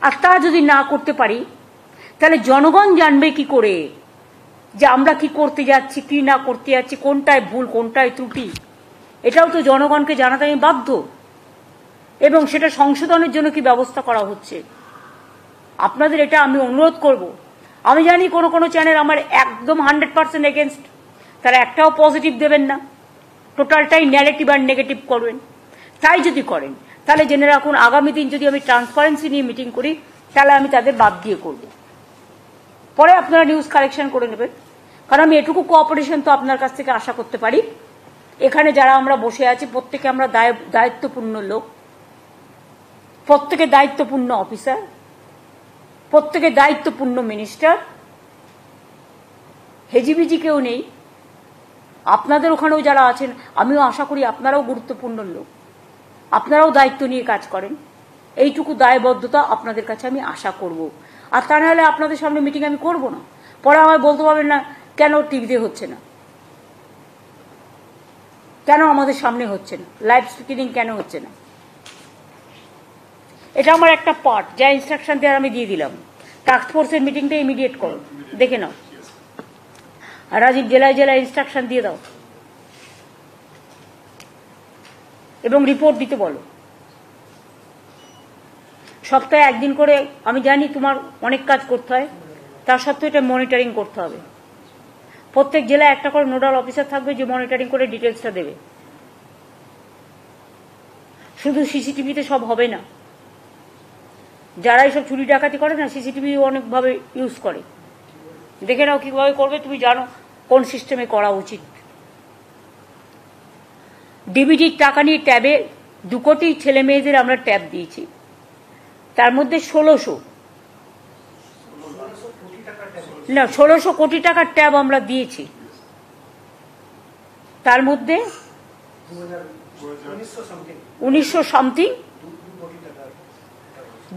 আর তা যদি না করতে পারি তাহলে জনগণ জানবে কি করে যে আমরা কি করতে যাচ্ছি, কি না করতে যাচ্ছি, কোনটায় ভুল কোনটায় ত্রুটি। এটাও তো জনগণকে জানাতে আমি বাধ্য, এবং সেটা সংশোধনের জন্য কি ব্যবস্থা করা হচ্ছে। আপনাদের এটা আমি অনুরোধ করব। আমি জানি কোনো কোনো চ্যানেল আমার একদম 100% এগেনস্ট, তারা একটাও পজিটিভ দেবেন না, টোটালটাই নেগেটিভ আর নেগেটিভ করবেন। তাই যদি করেন তাহলে জেনে রাখুন আগামী দিন যদি আমি ট্রান্সপারেন্সি নিয়ে মিটিং করি তাহলে আমি তাদের বাদ দিয়ে করব। পরে আপনারা নিউজ কালেকশন করে নেবেন, কারণ আমি এটুকু কোঅপারেশন তো আপনার কাছ থেকে আশা করতে পারি। এখানে যারা আমরা বসে আছি প্রত্যেকে আমরা দায়িত্বপূর্ণ লোক, প্রত্যেকে দায়িত্বপূর্ণ অফিসার, প্রত্যেকে দায়িত্বপূর্ণ মিনিস্টার, হেজিবিজি কেউ নেই। আপনাদের ওখানেও যারা আছেন আমিও আশা করি আপনারাও গুরুত্বপূর্ণ লোক, আপনারাও দায়িত্ব নিয়ে কাজ করেন। এইটুকু দায়বদ্ধতা আপনাদের কাছে আমি আশা করব। আর তা নাহলে আপনাদের সামনে মিটিং আমি করব না, পরে আমায় বলতে পারবেন না কেন টিভিতে হচ্ছে না, কেন আমাদের সামনে হচ্ছে না, লাইভ স্পিকিং কেন হচ্ছে না। এটা আমার একটা পার্ট, যা ইনস্ট্রাকশন দেওয়ার আমি দিয়ে দিলাম। টাস্ক ফোর্সের মিটিংটা ইমিডিয়েট করো, দেখে নাও। আর রাজীব জেলায় জেলায় ইনস্ট্রাকশন দিয়ে দাও এবং রিপোর্ট দিতে বলো। সপ্তাহে একদিন করে, আমি জানি তোমার অনেক কাজ করতে হয়, তার সত্ত্বেও এটা মনিটরিং করতে হবে। প্রত্যেক জেলায় একটা করে নোডাল অফিসার থাকবে যে মনিটরিং করে ডিটেলসটা দেবে। শুধু সিসিটিভিতে সব হবে না, যারা এইসব চুরি ডাকাতি করে না সিসিটিভি অনেকভাবে ইউজ করে, দেখে নাও কিভাবে করবে, তুমি জানো কোন সিস্টেমে করা উচিত। ডিবিটির টাকা নিয়ে ট্যাবে 2 কোটি ছেলে মেয়েদের আমরা ট্যাব দিয়েছি, তার মধ্যে 1600 কোটি টাকার ট্যাব আমরা দিয়েছি, তার মধ্যে 1900 সামথিং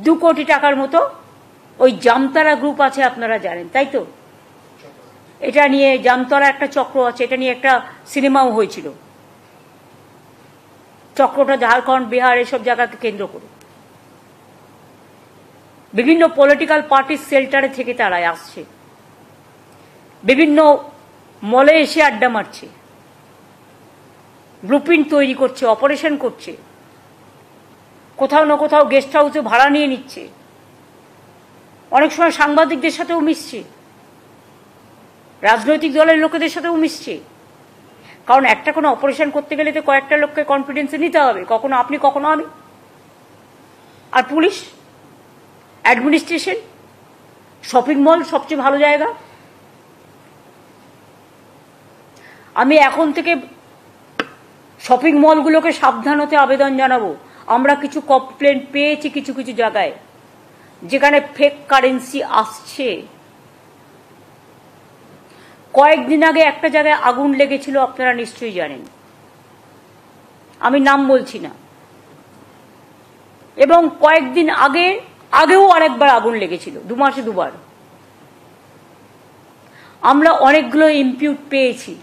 2 কোটি টাকার মতো ওই জামতারা গ্রুপ আছে, আপনারা জানেন তাই তো। এটা নিয়ে জামতারা একটা চক্র আছে, এটা নিয়ে একটা সিনেমাও হয়েছিল। চক্রটা ঝাড়খণ্ড বিহার এসব জায়গাকে কেন্দ্র করে বিভিন্ন পলিটিক্যাল পার্টির শেল্টারে থেকে তারা আসছে, বিভিন্ন মলে এসে আড্ডা মারছে, ব্লুপ্রিন্ট তৈরি করছে, অপারেশন করছে, কোথাও না কোথাও গেস্ট হাউসে ভাড়া নিয়ে নিচ্ছে, অনেক সময় সাংবাদিকদের সাথেও মিশছে, রাজনৈতিক দলের লোকেদের সাথেও মিশছে। কারণ একটা কোনো অপারেশন করতে গেলে তো কয়েকটা লোককে কনফিডেন্সে নিতে হবে, কখনো আপনি কখনো আমি। আর পুলিশ, অ্যাডমিনিস্ট্রেশন, শপিং মল সবচেয়ে ভালো জায়গা। আমি এখন থেকে শপিং মলগুলোকে সাবধান হতে আবেদন জানাবো। আমরা কিছু কমপ্লেন পেয়েছি কিছু কিছু জায়গায় যেখানে ফেক কারেন্সি আসছে। কয়েকদিন আগে একটা জায়গায় আগুন লেগেছিল, আপনারা নিশ্চয়ই জানেন, আমি নাম বলছি না। এবং কয়েকদিন আগেও আরেকবার আগুন লেগেছিল, 2 মাসে 2 বার। আমরা অনেকগুলো ইম্পিউট পেয়েছি।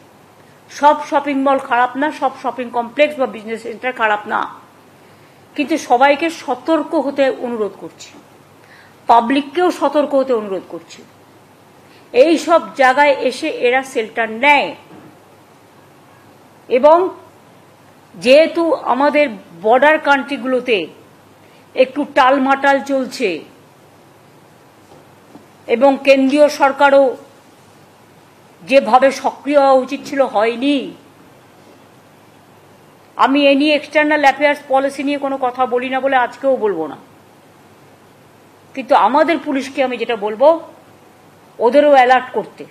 সব শপিং মল খারাপ না, সব শপিং কমপ্লেক্স বা বিজনেস সেন্টার খারাপ না, কিন্তু সবাইকে সতর্ক হতে অনুরোধ করছি, পাবলিককেও সতর্ক হতে অনুরোধ করছি। এই সব জায়গায় এসে এরা শেল্টার নেয়, এবং যেহেতু আমাদের বর্ডার কান্ট্রিগুলোতে একটু টালমাটাল চলছে এবং কেন্দ্রীয় সরকারও যেভাবে সক্রিয় হওয়া উচিত ছিল হয়নি। আমি এ নিয়ে এক্সটার্নাল অ্যাফেয়ার্স পলিসি নিয়ে কোনো কথা বলি না বলে আজকেও বলবো না, কিন্তু আমাদের পুলিশকে আমি যেটা বলবো ওদেরও অ্যালার্ট করতে,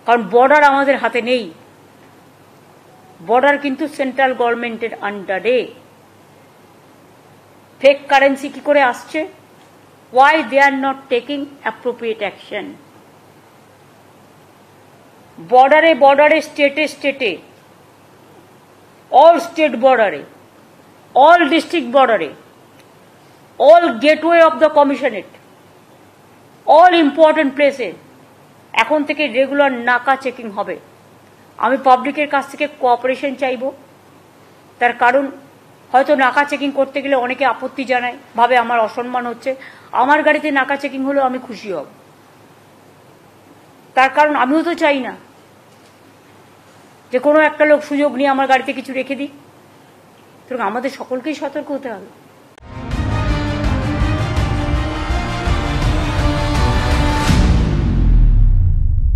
কারণ বর্ডার আমাদের হাতে নেই, বর্ডার কিন্তু সেন্ট্রাল গভর্নমেন্টের আন্ডারে। ফেক কারেন্সি কি করে আসছে? why they are not taking appropriate action? বর্ডারে স্টেটে all state border, all district border, all gateway of the commissionerate, all important places এখন থেকে রেগুলার নাকা চেকিং হবে। আমি পাবলিকের কাছ থেকে কোঅপারেশন চাইব, তার কারণ হয়তো নাকা চেকিং করতে গেলে অনেকে আপত্তি জানায়, ভাবে আমার অসম্মান হচ্ছে। আমার গাড়িতে নাকা চেকিং হলেও আমি খুশি হব, তার কারণ আমিও তো চাই না যে কোনো একটা লোক সুযোগ নিয়ে আমার গাড়িতে কিছু রেখে দিক। সুতরাং আমাদের সকলকেই সতর্ক হতে হবে।